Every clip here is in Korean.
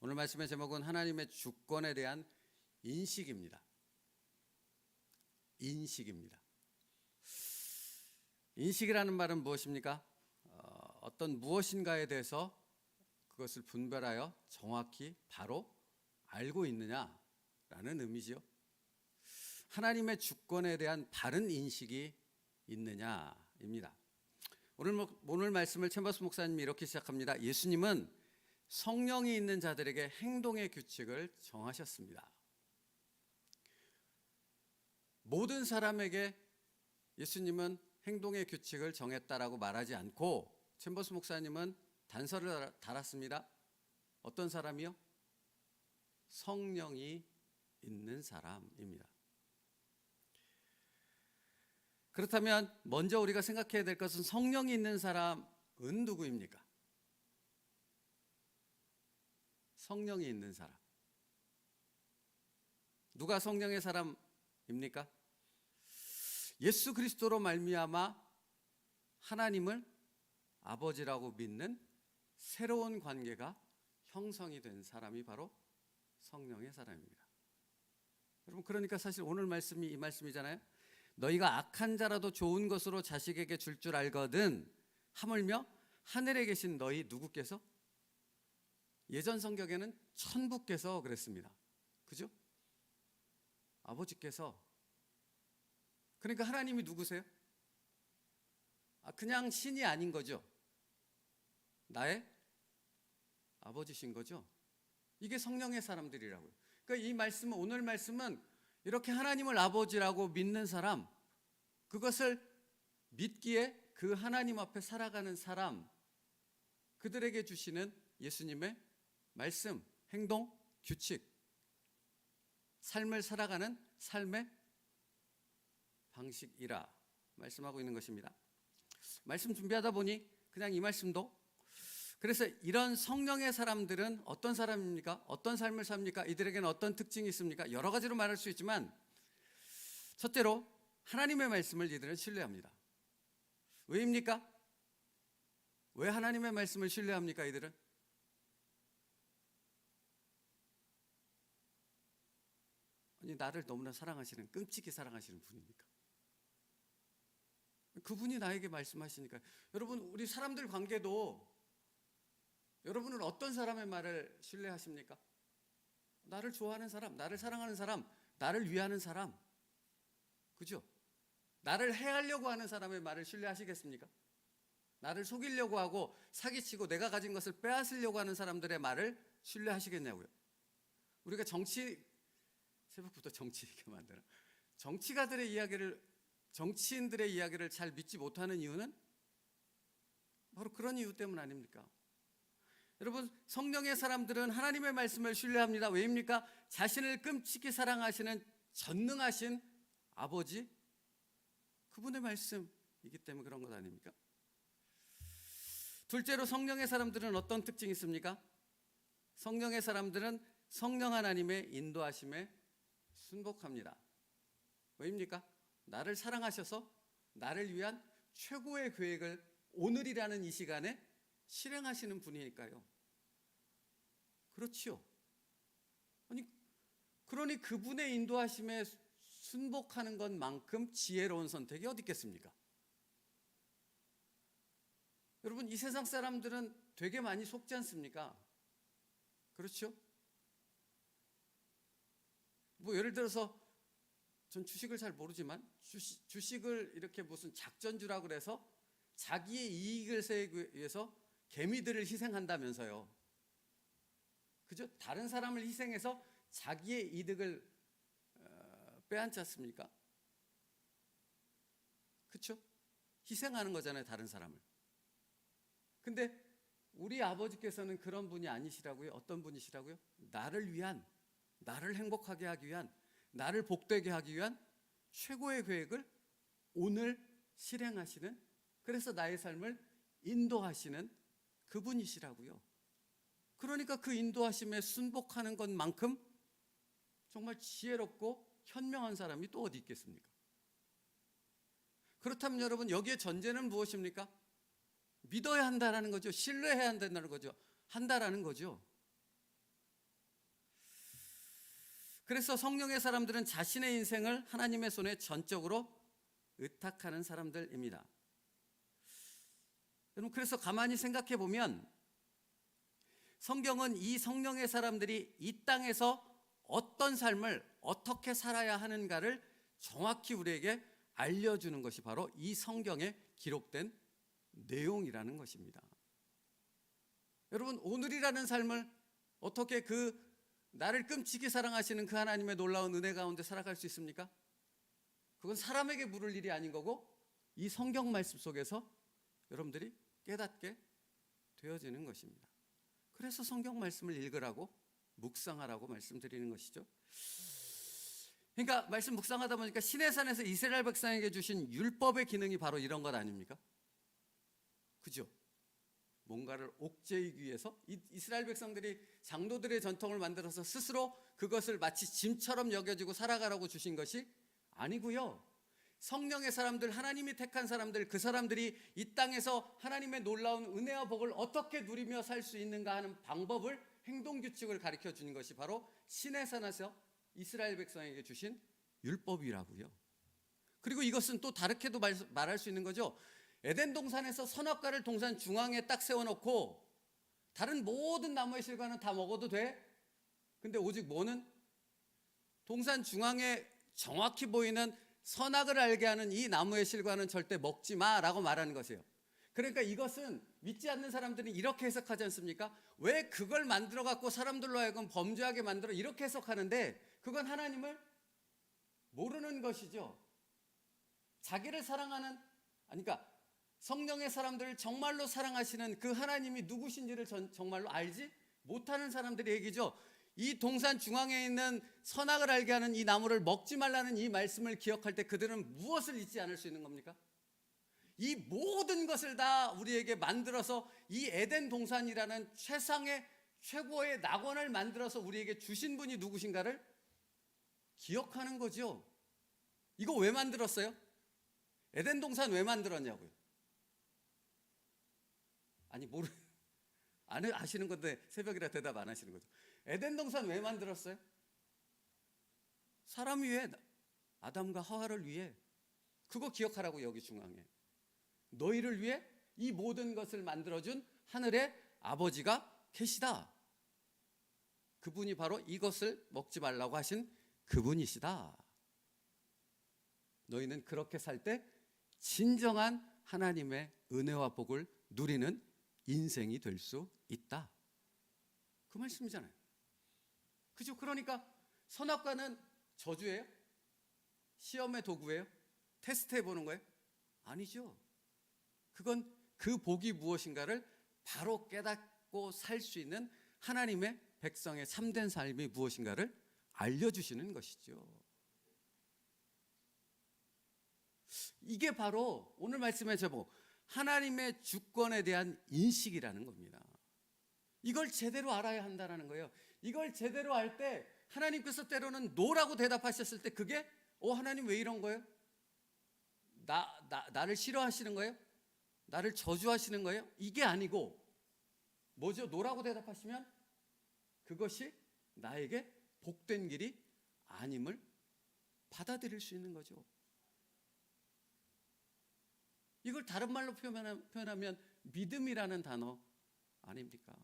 오늘 말씀의 제목은 하나님의 주권에 대한 인식입니다. 인식입니다. 인식이라는 말은 무엇입니까? 어떤 무엇인가에 대해서 그것을 분별하여 정확히 바로 알고 있느냐라는 의미지요. 하나님의 주권에 대한 바른 인식이 있느냐입니다. 오늘 말씀을 챔버스 목사님이 이렇게 시작합니다. 예수님은 성령이 있는 자들에게 행동의 규칙을 정하셨습니다. 모든 사람에게 예수님은 행동의 규칙을 정했다라고 말하지 않고 챔버스 목사님은 단서를 달았습니다. 어떤 사람이요? 성령이 있는 사람입니다. 그렇다면 먼저 우리가 생각해야 될 것은 성령이 있는 사람은 누구입니까? 성령이 있는 사람. 누가 성령의 사람입니까? 예수 그리스도로 말미암아 하나님을 아버지라고 믿는 새로운 관계가 형성이 된 사람이 바로 성령의 사람입니다. 여러분, 그러니까 사실 오늘 말씀이 이 말씀이잖아요. 너희가 악한 자라도 좋은 것으로 자식에게 줄 줄 알거든 하물며 하늘에 계신 너희 누구께서? 예전 성경에는 천부께서 그랬습니다. 그죠? 아버지께서. 그러니까 하나님이 누구세요? 그냥 신이 아닌 거죠. 나의 아버지신 거죠. 이게 성령의 사람들이라고요. 그러니까 이 말씀은, 오늘 말씀은 이렇게 하나님을 아버지라고 믿는 사람, 그것을 믿기에 그 하나님 앞에 살아가는 사람, 그들에게 주시는 예수님의 말씀, 행동, 규칙, 삶을 살아가는 삶의 방식이라 말씀하고 있는 것입니다. 말씀 준비하다 보니 그냥 이 말씀도, 그래서 이런 성령의 사람들은 어떤 사람입니까? 어떤 삶을 삽니까? 이들에게는 어떤 특징이 있습니까? 여러 가지로 말할 수 있지만 첫째로 하나님의 말씀을 이들은 신뢰합니다. 왜입니까? 왜 하나님의 말씀을 신뢰합니까? 이들은 아니, 나를 너무나 사랑하시는, 끔찍히 사랑하시는 분입니까? 그분이 나에게 말씀하시니까. 여러분, 우리 사람들 관계도 여러분은 어떤 사람의 말을 신뢰하십니까? 나를 좋아하는 사람, 나를 사랑하는 사람, 나를 위하는 사람, 그죠? 나를 해하려고 하는 사람의 말을 신뢰하시겠습니까? 나를 속이려고 하고 사기치고 내가 가진 것을 빼앗으려고 하는 사람들의 말을 신뢰하시겠냐고요. 우리가 새벽부터 정치 얘기 만드나? 정치인들의 이야기를 잘 믿지 못하는 이유는 바로 그런 이유 때문 아닙니까? 여러분, 성령의 사람들은 하나님의 말씀을 신뢰합니다. 왜입니까? 자신을 끔찍히 사랑하시는 전능하신 아버지, 그분의 말씀이기 때문에 그런 것 아닙니까? 둘째로 성령의 사람들은 어떤 특징이 있습니까? 성령의 사람들은 성령 하나님의 인도하심에 순복합니다. 왜입니까? 나를 사랑하셔서 나를 위한 최고의 계획을 오늘이라는 이 시간에 실행하시는 분이니까요. 그렇지요. 그러니 그분의 인도하심에 순복하는 것만큼 지혜로운 선택이 어디 있겠습니까? 여러분, 이 세상 사람들은 되게 많이 속지 않습니까? 그렇죠? 예를 들어서 전 주식을 잘 모르지만 주식을 이렇게 무슨 작전주라고 그래서 자기의 이익을 세우기 위해서 개미들을 희생한다면서요. 그죠? 다른 사람을 희생해서 자기의 이득을 빼앗지 않습니까? 그렇죠? 희생하는 거잖아요, 다른 사람을. 근데 우리 아버지께서는 그런 분이 아니시라고요. 어떤 분이시라고요? 나를 위한, 나를 행복하게 하기 위한, 나를 복되게 하기 위한 최고의 계획을 오늘 실행하시는, 그래서 나의 삶을 인도하시는 그분이시라고요. 그러니까 그 인도하심에 순복하는 것만큼 정말 지혜롭고 현명한 사람이 또 어디 있겠습니까? 그렇다면 여러분, 여기에 전제는 무엇입니까? 믿어야 한다라는 거죠. 신뢰해야 한다는 거죠. 한다라는 거죠. 그래서 성령의 사람들은 자신의 인생을 하나님의 손에 전적으로 의탁하는 사람들입니다. 여러분, 그래서 가만히 생각해 보면 성경은 이 성령의 사람들이 이 땅에서 어떤 삶을 어떻게 살아야 하는가를 정확히 우리에게 알려주는 것이 바로 이 성경에 기록된 내용이라는 것입니다. 여러분, 오늘이라는 삶을 어떻게 나를 끔찍이 사랑하시는 그 하나님의 놀라운 은혜 가운데 살아갈 수 있습니까? 그건 사람에게 물을 일이 아닌 거고 이 성경 말씀 속에서 여러분들이 깨닫게 되어지는 것입니다. 그래서 성경 말씀을 읽으라고, 묵상하라고 말씀드리는 것이죠. 그러니까 말씀 묵상하다 보니까 시내산에서 이스라엘 백성에게 주신 율법의 기능이 바로 이런 것 아닙니까? 그죠? 뭔가를 옥죄이기 위해서 이스라엘 백성들이 장로들의 전통을 만들어서 스스로 그것을 마치 짐처럼 여겨지고 살아가라고 주신 것이 아니고요. 성령의 사람들, 하나님이 택한 사람들, 그 사람들이 이 땅에서 하나님의 놀라운 은혜와 복을 어떻게 누리며 살 수 있는가 하는 방법을, 행동 규칙을 가르쳐 주는 것이 바로 시내산에서 이스라엘 백성에게 주신 율법이라고요. 그리고 이것은 또 다르게도 말할 수 있는 거죠. 에덴 동산에서 선악과를 동산 중앙에 딱 세워놓고 다른 모든 나무의 실과는 다 먹어도 돼. 근데 오직 뭐는 동산 중앙에 정확히 보이는 선악을 알게 하는 이 나무의 실과는 절대 먹지 마라고 말하는 것이에요. 그러니까 이것은 믿지 않는 사람들이 이렇게 해석하지 않습니까? 왜 그걸 만들어 갖고 사람들로 하여금 범죄하게 만들어, 이렇게 해석하는데 그건 하나님을 모르는 것이죠. 자기를 사랑하는, 그러니까 성령의 사람들을 정말로 사랑하시는 그 하나님이 누구신지를 정말로 알지 못하는 사람들의 얘기죠. 이 동산 중앙에 있는 선악을 알게 하는 이 나무를 먹지 말라는 이 말씀을 기억할 때 그들은 무엇을 잊지 않을 수 있는 겁니까? 이 모든 것을 다 우리에게 만들어서 이 에덴 동산이라는 최상의 최고의 낙원을 만들어서 우리에게 주신 분이 누구신가를 기억하는 거죠. 이거 왜 만들었어요? 에덴 동산 왜 만들었냐고요? 아니 아시는 건데 새벽이라 대답 안 하시는 거죠. 에덴 동산 왜 만들었어요? 사람 위해, 아담과 하와를 위해. 그거 기억하라고. 여기 중앙에 너희를 위해 이 모든 것을 만들어준 하늘의 아버지가 계시다. 그분이 바로 이것을 먹지 말라고 하신 그분이시다. 너희는 그렇게 살 때 진정한 하나님의 은혜와 복을 누리는 인생이 될 수 있다. 그 말씀이잖아요. 그죠? 그러니까 선악과는 저주예요? 시험의 도구예요? 테스트해 보는 거예요? 아니죠. 그건 그 복이 무엇인가를 바로 깨닫고 살 수 있는 하나님의 백성의 참된 삶이 무엇인가를 알려주시는 것이죠. 이게 바로 오늘 말씀의 제목, 하나님의 주권에 대한 인식이라는 겁니다. 이걸 제대로 알아야 한다는 거예요. 이걸 제대로 알 때 하나님께서 때로는 노라고 대답하셨을 때 그게 하나님 왜 이런 거예요? 나를 싫어하시는 거예요? 나를 저주하시는 거예요? 이게 아니고 뭐죠? 노라고 대답하시면 그것이 나에게 복된 길이 아님을 받아들일 수 있는 거죠. 이걸 다른 말로 표현하면 믿음이라는 단어 아닙니까?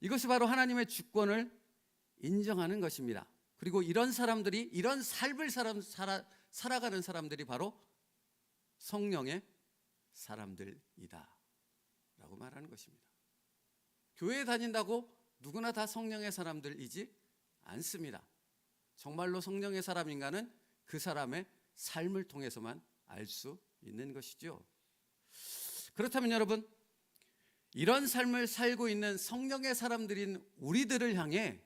이것이 바로 하나님의 주권을 인정하는 것입니다. 그리고 이런 사람들이, 이런 삶을 살아가는 사람들이 바로 성령의 사람들이다 라고 말하는 것입니다. 교회에 다닌다고 누구나 다 성령의 사람들이지 않습니다. 정말로 성령의 사람인가는 그 사람의 삶을 통해서만 알 수 있는 것이죠. 그렇다면 여러분, 이런 삶을 살고 있는 성령의 사람들인 우리들을 향해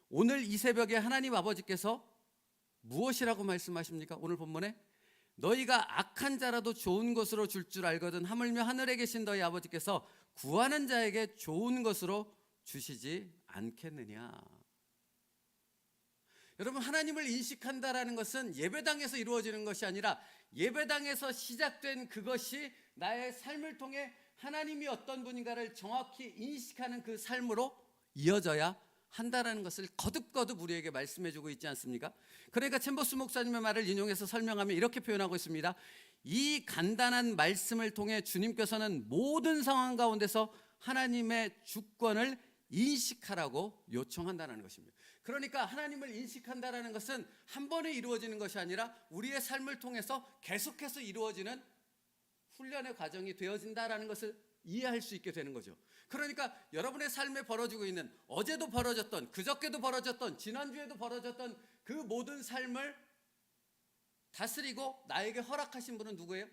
오늘 이 새벽에 하나님 아버지께서 무엇이라고 말씀하십니까? 오늘 본문에 너희가 악한 자라도 좋은 것으로 줄 줄 알거든 하물며 하늘에 계신 너희 아버지께서 구하는 자에게 좋은 것으로 주시지 않겠느냐. 여러분, 하나님을 인식한다라는 것은 예배당에서 이루어지는 것이 아니라 예배당에서 시작된 그것이 나의 삶을 통해 하나님이 어떤 분인가를 정확히 인식하는 그 삶으로 이어져야 한다라는 것을 거듭거듭 우리에게 말씀해주고 있지 않습니까? 그러니까 챔버스 목사님의 말을 인용해서 설명하면 이렇게 표현하고 있습니다. 이 간단한 말씀을 통해 주님께서는 모든 상황 가운데서 하나님의 주권을 인식하라고 요청한다는 것입니다. 그러니까 하나님을 인식한다는 것은 한 번에 이루어지는 것이 아니라 우리의 삶을 통해서 계속해서 이루어지는 훈련의 과정이 되어진다는 것을 이해할 수 있게 되는 거죠. 그러니까 여러분의 삶에 벌어지고 있는, 어제도 벌어졌던, 그저께도 벌어졌던, 지난주에도 벌어졌던 그 모든 삶을 다스리고 나에게 허락하신 분은 누구예요?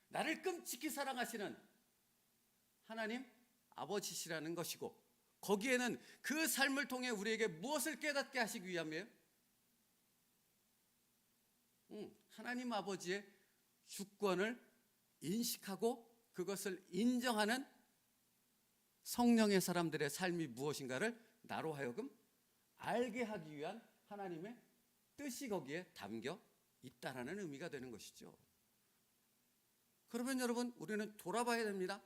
나를 끔찍히 사랑하시는 하나님 아버지시라는 것이고, 거기에는 그 삶을 통해 우리에게 무엇을 깨닫게 하시기 위함이에요? 하나님 아버지의 주권을 인식하고 그것을 인정하는 성령의 사람들의 삶이 무엇인가를 나로 하여금 알게 하기 위한 하나님의 뜻이 거기에 담겨 있다라는 의미가 되는 것이죠. 그러면 여러분, 우리는 돌아봐야 됩니다.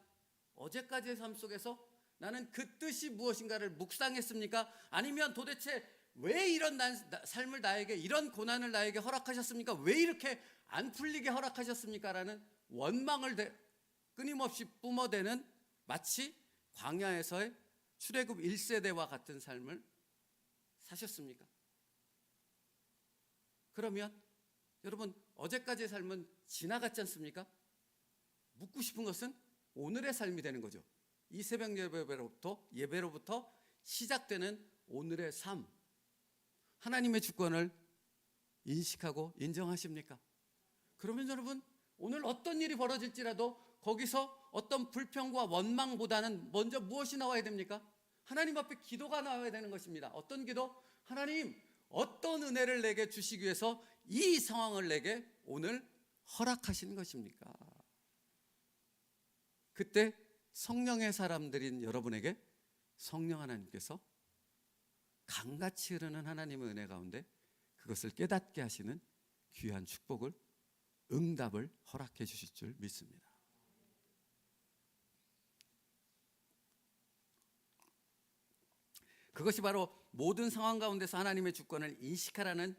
어제까지의 삶 속에서 나는 그 뜻이 무엇인가를 묵상했습니까? 아니면 도대체 왜 이런 삶을 나에게, 이런 고난을 나에게 허락하셨습니까? 왜 이렇게 안 풀리게 허락하셨습니까? 라는 원망을 끊임없이 뿜어대는, 마치 광야에서의 출애굽 1세대와 같은 삶을 사셨습니까? 그러면 여러분, 어제까지의 삶은 지나갔지 않습니까? 묻고 싶은 것은 오늘의 삶이 되는 거죠. 이 새벽 예배로부터 시작되는 오늘의 삶, 하나님의 주권을 인식하고 인정하십니까? 그러면 여러분, 오늘 어떤 일이 벌어질지라도 거기서 어떤 불평과 원망보다는 먼저 무엇이 나와야 됩니까? 하나님 앞에 기도가 나와야 되는 것입니다. 어떤 기도? 하나님, 어떤 은혜를 내게 주시기 위해서 이 상황을 내게 오늘 허락하신 것입니까? 그때 성령의 사람들인 여러분에게 성령 하나님께서 강같이 흐르는 하나님의 은혜 가운데 그것을 깨닫게 하시는 귀한 축복을, 응답을 허락해 주실 줄 믿습니다. 그것이 바로 모든 상황 가운데서 하나님의 주권을 인식하라는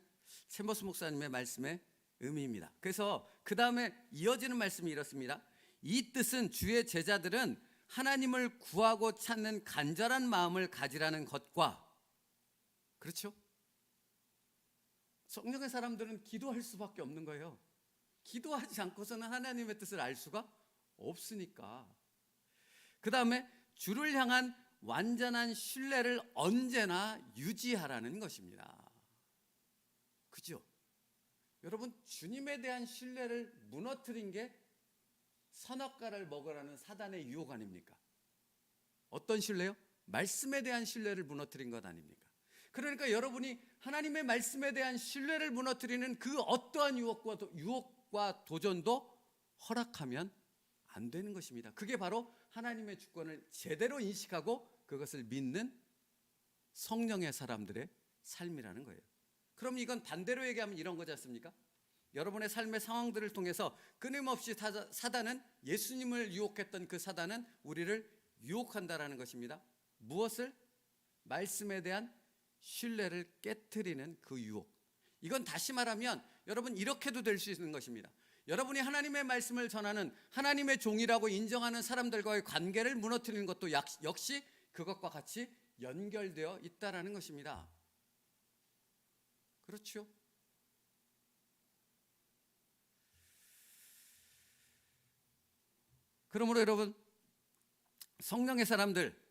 챔버스 목사님의 말씀의 의미입니다. 그래서 그 다음에 이어지는 말씀이 이렇습니다. 이 뜻은 주의 제자들은 하나님을 구하고 찾는 간절한 마음을 가지라는 것과, 그렇죠? 성령의 사람들은 기도할 수밖에 없는 거예요. 기도하지 않고서는 하나님의 뜻을 알 수가 없으니까. 그 다음에 주를 향한 완전한 신뢰를 언제나 유지하라는 것입니다. 그죠? 여러분, 주님에 대한 신뢰를 무너뜨린 게 선악과를 먹으라는 사단의 유혹 아닙니까? 어떤 신뢰요? 말씀에 대한 신뢰를 무너뜨린 것 아닙니까? 그러니까 여러분이 하나님의 말씀에 대한 신뢰를 무너뜨리는 그 어떠한 유혹과 도전도 허락하면 안 되는 것입니다. 그게 바로 하나님의 주권을 제대로 인식하고 그것을 믿는 성령의 사람들의 삶이라는 거예요. 그럼 이건 반대로 얘기하면 이런 거지 않습니까? 여러분의 삶의 상황들을 통해서 끊임없이 사단은, 예수님을 유혹했던 그 사단은 우리를 유혹한다라는 것입니다. 무엇을? 말씀에 대한 신뢰를 깨트리는 그 유혹. 이건 다시 말하면 여러분, 이렇게도 될 수 있는 것입니다. 여러분이 하나님의 말씀을 전하는 하나님의 종이라고 인정하는 사람들과의 관계를 무너뜨리는 것도 역시 그것과 같이 연결되어 있다라는 것입니다. 그렇죠? 그러므로 여러분, 성령의 사람들,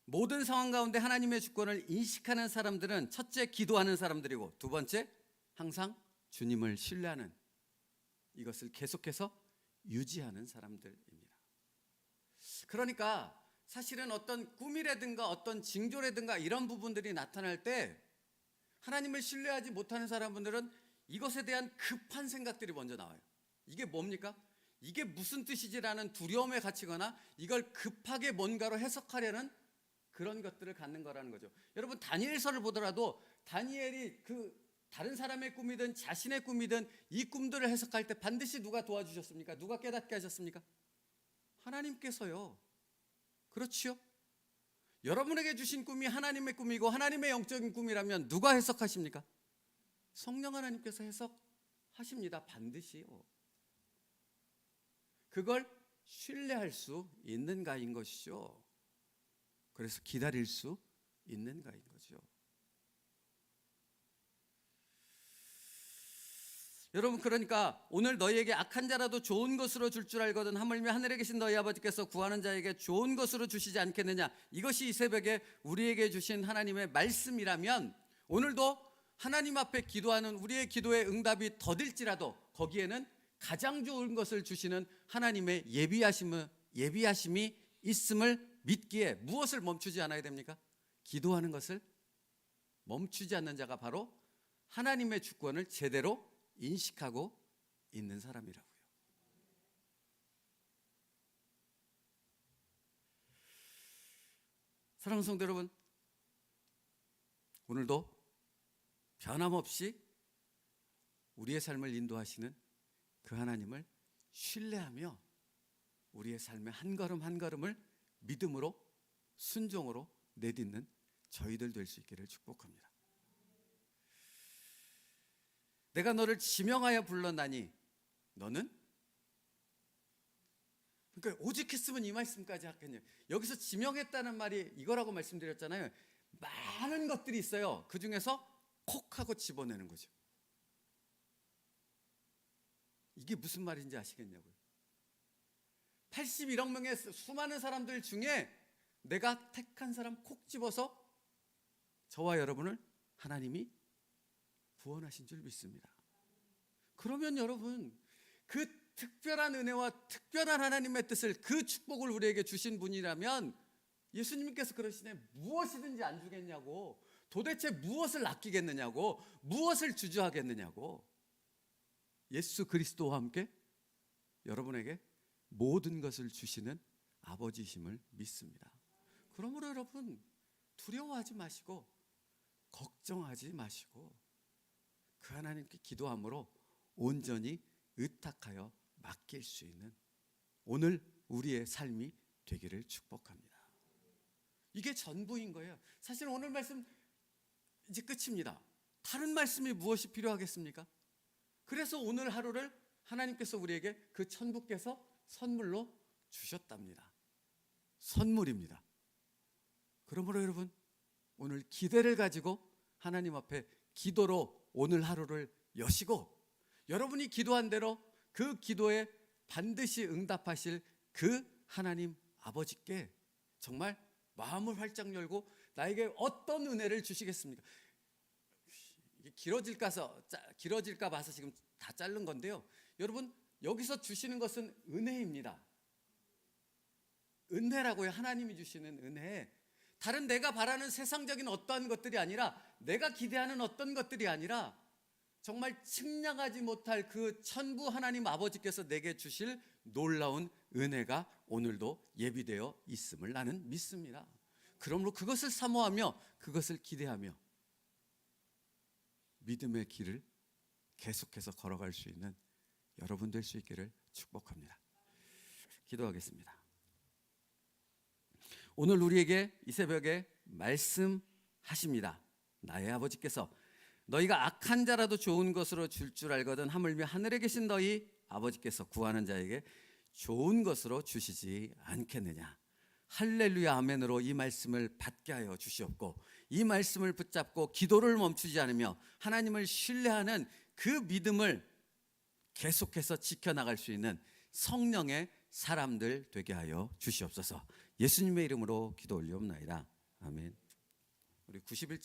모든 상황 가운데 하나님의 주권을 인식하는 사람들은 첫째, 기도하는 사람들이고, 두 번째, 항상 주님을 신뢰하는, 이것을 계속해서 유지하는 사람들입니다. 그러니까 사실은 어떤 꿈이라든가 어떤 징조라든가 이런 부분들이 나타날 때 하나님을 신뢰하지 못하는 사람들은 이것에 대한 급한 생각들이 먼저 나와요. 이게 뭡니까? 이게 무슨 뜻이지라는 두려움에 갇히거나 이걸 급하게 뭔가로 해석하려는 그런 것들을 갖는 거라는 거죠. 여러분, 다니엘서를 보더라도 다니엘이 다른 사람의 꿈이든 자신의 꿈이든 이 꿈들을 해석할 때 반드시 누가 도와주셨습니까? 누가 깨닫게 하셨습니까? 하나님께서요. 그렇지요? 여러분에게 주신 꿈이 하나님의 꿈이고 하나님의 영적인 꿈이라면 누가 해석하십니까? 성령 하나님께서 해석하십니다. 반드시요. 그걸 신뢰할 수 있는가인 것이죠. 그래서 기다릴 수 있는가인 거죠. 여러분, 그러니까 오늘 너희에게 악한 자라도 좋은 것으로 줄 줄 알거든 하물며 하늘에 계신 너희 아버지께서 구하는 자에게 좋은 것으로 주시지 않겠느냐. 이것이 이 새벽에 우리에게 주신 하나님의 말씀이라면 오늘도 하나님 앞에 기도하는 우리의 기도의 응답이 더딜지라도 거기에는 가장 좋은 것을 주시는 하나님의 예비하심이 있음을 믿기에 무엇을 멈추지 않아야 됩니까? 기도하는 것을 멈추지 않는 자가 바로 하나님의 주권을 제대로 인식하고 있는 사람이라고요. 사랑하는 성도 여러분, 오늘도 변함없이 우리의 삶을 인도하시는 그 하나님을 신뢰하며 우리의 삶의 한 걸음 한 걸음을 믿음으로 순종으로 내딛는 저희들 될 수 있기를 축복합니다. 내가 너를 지명하여 불렀나니 너는? 그러니까 오직 했으면 이 말씀까지 하겠냐. 여기서 지명했다는 말이 이거라고 말씀드렸잖아요. 많은 것들이 있어요. 그 중에서 콕 하고 집어내는 거죠. 이게 무슨 말인지 아시겠냐고요. 81억 명의 수많은 사람들 중에 내가 택한 사람 콕 집어서 저와 여러분을 하나님이 구원하신 줄 믿습니다. 그러면 여러분, 그 특별한 은혜와 특별한 하나님의 뜻을, 그 축복을 우리에게 주신 분이라면 예수님께서 그러시네. 무엇이든지 안 주겠냐고. 도대체 무엇을 아끼겠느냐고. 무엇을 주저하겠느냐고. 예수 그리스도와 함께 여러분에게 모든 것을 주시는 아버지심을 믿습니다. 그러므로 여러분, 두려워하지 마시고 걱정하지 마시고 그 하나님께 기도함으로 온전히 의탁하여 맡길 수 있는 오늘 우리의 삶이 되기를 축복합니다. 이게 전부인 거예요. 사실 오늘 말씀 이제 끝입니다. 다른 말씀이 무엇이 필요하겠습니까? 그래서 오늘 하루를 하나님께서 우리에게 그 천부께서 선물로 주셨답니다. 선물입니다. 그러므로 여러분, 오늘 기대를 가지고 하나님 앞에 기도로 오늘 하루를 여시고 여러분이 기도한 대로 그 기도에 반드시 응답하실 그 하나님 아버지께 정말 마음을 활짝 열고 나에게 어떤 은혜를 주시겠습니까? 이게 길어질까 봐서 지금 다 자른 건데요. 여러분, 여기서 주시는 것은 은혜입니다. 은혜라고요. 하나님이 주시는 은혜. 다른 내가 바라는 세상적인 어떠한 것들이 아니라, 내가 기대하는 어떤 것들이 아니라 정말 측량하지 못할 그 천부 하나님 아버지께서 내게 주실 놀라운 은혜가 오늘도 예비되어 있음을 나는 믿습니다. 그러므로 그것을 사모하며 그것을 기대하며 믿음의 길을 계속해서 걸어갈 수 있는 여러분 될 수 있기를 축복합니다. 기도하겠습니다. 오늘 우리에게 이 새벽에 말씀하십니다. 나의 아버지께서 너희가 악한 자라도 좋은 것으로 줄 줄 알거든 하물며 하늘에 계신 너희 아버지께서 구하는 자에게 좋은 것으로 주시지 않겠느냐. 할렐루야 아멘으로 이 말씀을 받게 하여 주시옵고 이 말씀을 붙잡고 기도를 멈추지 않으며 하나님을 신뢰하는 그 믿음을 계속해서 지켜나갈 수 있는 성령의 사람들 되게 하여 주시옵소서. 예수님의 이름으로 기도 올리옵나이다. 아멘. 우리 91